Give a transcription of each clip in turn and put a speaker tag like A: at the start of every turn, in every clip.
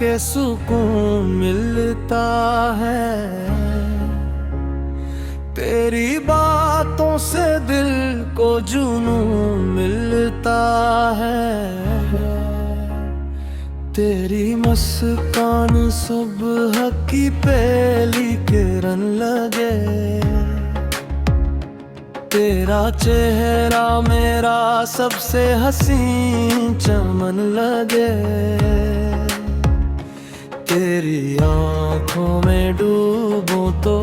A: के सुकून मिलता है। तेरी बातों से दिल को जुनून मिलता है। तेरी मुस्कान सुबह की पहली किरण लगे। तेरा चेहरा मेरा सबसे हसीन चमन लगे। तेरी आँखों में डूबूं तो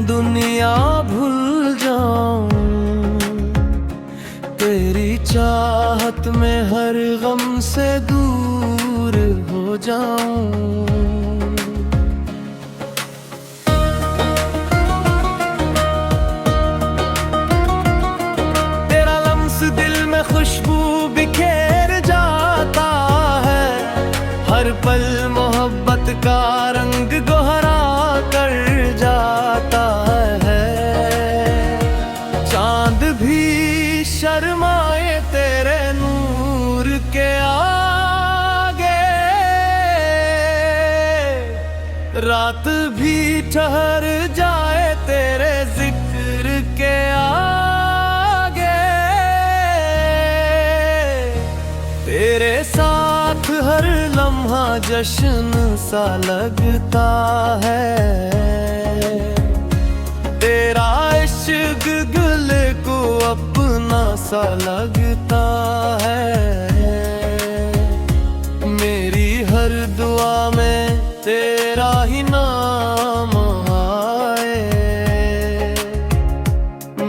A: दुनिया भूल जाऊं। तेरी चाहत में हर गम से दूर हो जाऊं। तेरा लम्स दिल में खुशबू बिखेर जाता है। हर पल मोहब्बत का रंग गोहरा कर जाता है। चांद भी शर्माए तेरे नूर के आगे। रात भी ठहर जाए तेरे जिक्र के आगे। तेरे साथ हर लम्हा जश्न सा लगता है। तेरा इश्क दिल को अपना सा लगता है। मेरी हर दुआ में तेरा ही नाम आए।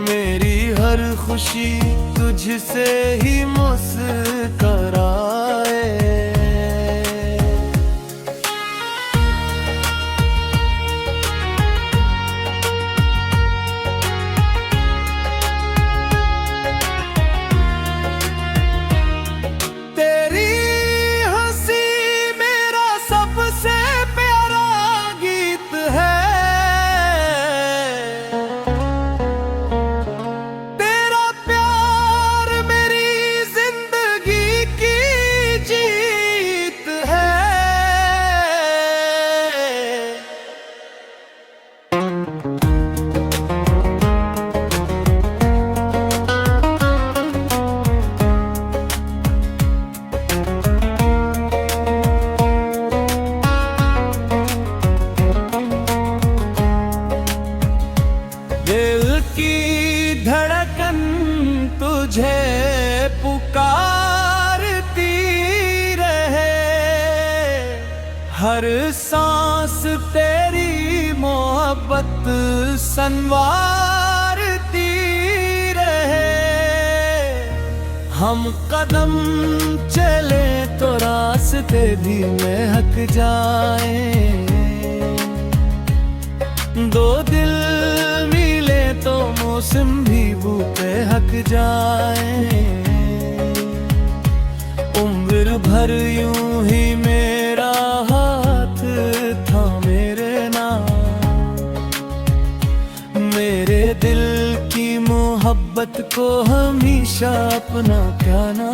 A: मेरी हर खुशी तुझसे ही मुस्कुराए। तुझे पुकारती रहे। हर सांस तेरी मोहब्बत संवारती रहे। हम कदम चले तो रास्ते भी महक जाएं। दो दिल मिले तो मौसम भी बूटे हक जाए। उम्र भर यूं ही मेरा हाथ था मेरे नाम। मेरे दिल की मोहब्बत को हमेशा अपना क्या ना